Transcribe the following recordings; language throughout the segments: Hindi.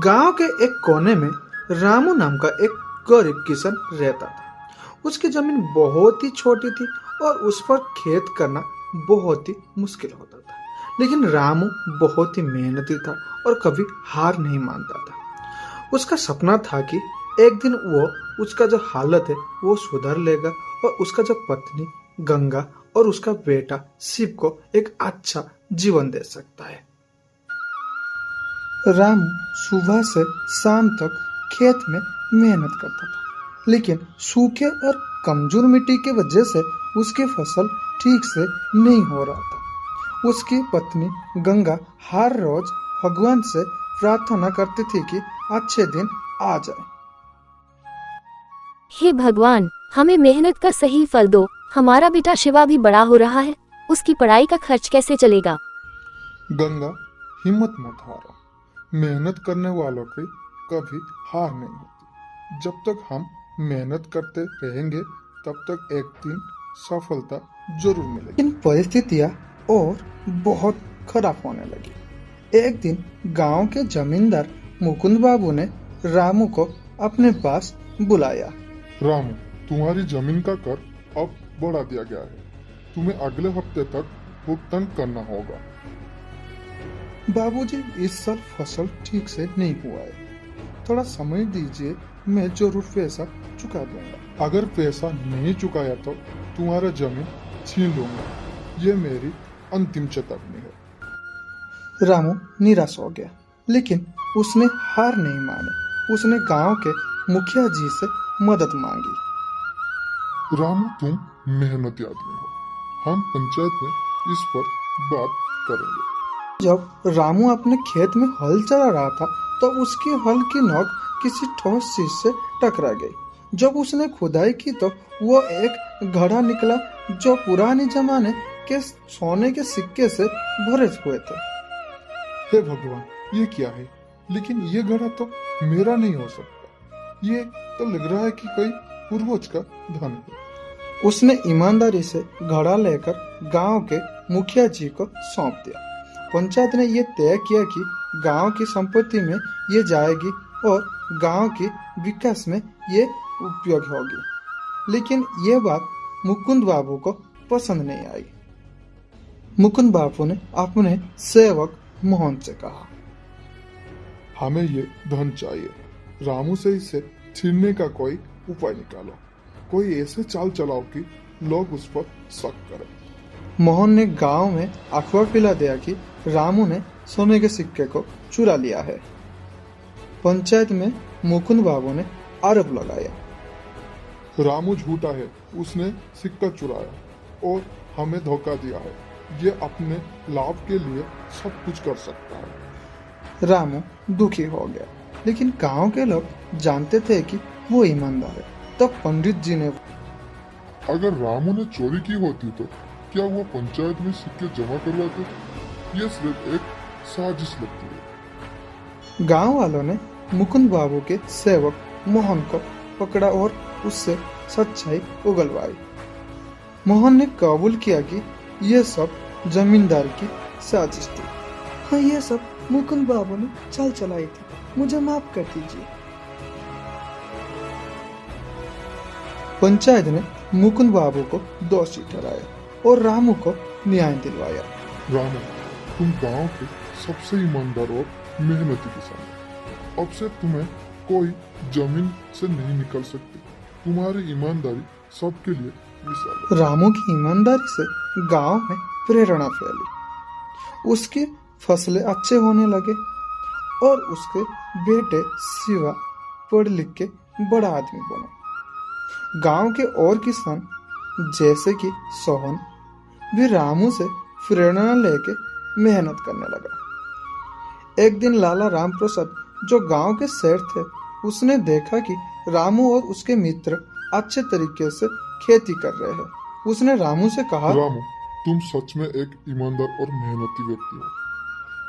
गांव के एक कोने में रामू नाम का एक गरीब किसान रहता था। उसकी जमीन बहुत ही छोटी थी और उस पर खेत करना बहुत ही मुश्किल होता था। लेकिन रामू बहुत ही मेहनती था और कभी हार नहीं मानता था। उसका सपना था कि एक दिन वो उसका जो हालत है वो सुधार लेगा और उसका जो पत्नी गंगा और उसका बेटा शिव को एक अच्छा जीवन दे सकता है। रामू सुबह से शाम तक खेत में मेहनत करता था, लेकिन सूखे और कमजोर मिट्टी की वजह से उसकी फसल ठीक से नहीं हो रहा था। उसकी पत्नी गंगा हर रोज भगवान से प्रार्थना करती थी कि अच्छे दिन आ जाए। हे भगवान, हमें मेहनत का सही फल दो। हमारा बेटा शिवा भी बड़ा हो रहा है, उसकी पढ़ाई का खर्च कैसे चलेगा? गंगा, हिम्मत मत हारो। मेहनत करने वालों की कभी हार नहीं होती। जब तक हम मेहनत करते रहेंगे तब तक एक दिन सफलता जरूर मिलेगी। लेकिन परिस्थितियां और बहुत खराब होने लगी। एक दिन गांव के जमींदार मुकुंद बाबू ने रामू को अपने पास बुलाया। रामू, तुम्हारी जमीन का कर अब बढ़ा दिया गया है। तुम्हें अगले हफ्ते तक भुगतान करना होगा। बाबूजी, इस साल फसल ठीक से नहीं हुआ है, थोड़ा समय दीजिए, मैं जरूर पैसा चुका दूंगा। अगर पैसा नहीं चुकाया तो तुम्हारा जमीन छीन लूंगा। ये मेरी अंतिम चेतावनी है। रामू निराश हो गया, लेकिन उसने हार नहीं मानी। उसने गांव के मुखिया जी से मदद मांगी। रामू, तुम मेहनती आदमी हो। हम पंचायत में इस पर बात करेंगे। जब रामू अपने खेत में हल चला रहा था तो उसकी हल की नोक किसी ठोस चीज से टकरा गई। जब उसने खुदाई की तो वो एक घड़ा निकला जो पुराने जमाने के सोने के सिक्के से भरे हुए थे। हे भगवान, ये क्या है? लेकिन ये घड़ा तो मेरा नहीं हो सकता। ये तो लग रहा है कि कोई पूर्वज का धन है। उसने ईमानदारी से घड़ा लेकर गांव के मुखिया जी को सौंप दिया। पंचायत ने यह तय किया कि गांव की संपत्ति में ये जाएगी और गांव के विकास में ये उपयोग होगी। लेकिन ये बात मुकुंद बाबू को पसंद नहीं आई। मुकुंद बाबू ने अपने सेवक मोहन से कहा, हमें ये धन चाहिए। रामू से इसे छीनने का कोई उपाय निकालो। कोई ऐसे चाल चलाओ कि लोग उस पर शक करें। मोहन ने गांव में अफवाह फैला दिया कि रामू ने सोने के सिक्के को चुरा लिया है। पंचायत में मुकुंद बाबू ने आरोप लगाया, रामू झूठा है, उसने सिक्का चुराया और हमें धोखा दिया है। ये अपने लाभ के लिए सब कुछ कर सकता है। रामू दुखी हो गया, लेकिन गांव के लोग जानते थे कि वो ईमानदार है। तब पंडित जी ने, अगर रामू ने चोरी की होती तो क्या वो पंचायत में सिक्के जमा करवाते? ये सिर्फ एक साजिश लगती है। गांव वालों ने मुकुंद बाबू के सेवक मोहन को पकड़ा और उससे सच्चाई उगलवाई। मोहन ने कबूल किया कि ये सब जमींदार की साजिश थी। हाँ, ये सब मुकुंद बाबू ने चाल चलाई थी, मुझे माफ कर दीजिए। पंचायत ने मुकुंद बाबू को दोषी ठहराया और रामू को न्याय दिलवाया। रामू, तुम गांव के सबसे ईमानदार और मेहनती किसान हो। अब से तुम्हें कोई जमीन से नहीं निकल सकती। तुम्हारी ईमानदारी सबके लिए मिसाल है। रामू की ईमानदारी से गांव में प्रेरणा फैली। उसकी फसलें अच्छे होने लगे और उसके बेटे शिवा पढ़ लिख के बड़ा आदमी बने। गांव के और किसान जैसे कि सोहन भी रामू से प्रेरणा लेके मेहनत करने लगा। एक दिन लाला राम प्रसाद, जो गांव के सेठ थे, उसने देखा कि रामू और उसके मित्र अच्छे तरीके से खेती कर रहे हैं। उसने रामू से कहा, रामू, तुम सच में एक ईमानदार और मेहनती व्यक्ति हो।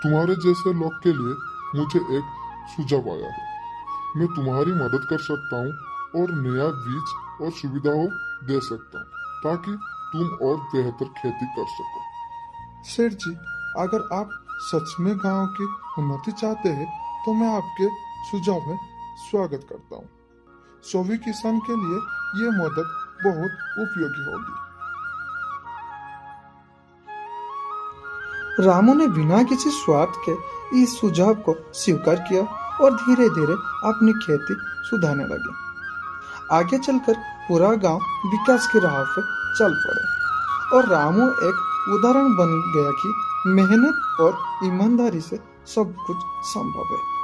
तुम्हारे जैसे लोग के लिए मुझे एक सुझाव आया है। मैं तुम्हारी मदद कर सकता हूँ और नया बीज और सुविधाओं दे सकता हूँ ताकि तुम और बेहतर खेती कर सको। सेठ जी, अगर आप सच में गांव की उन्नति चाहते हैं तो मैं आपके सुझाव में स्वागत करता हूँ। सभी किसान के लिए ये मदद बहुत उपयोगी होगी। रामू ने बिना किसी स्वार्थ के इस सुझाव को स्वीकार किया और धीरे धीरे अपनी खेती सुधारने लगे। आगे चलकर पूरा गांव विकास की राह पर चल पड़े और रामू एक उदाहरण बन गया कि मेहनत और ईमानदारी से सब कुछ संभव है।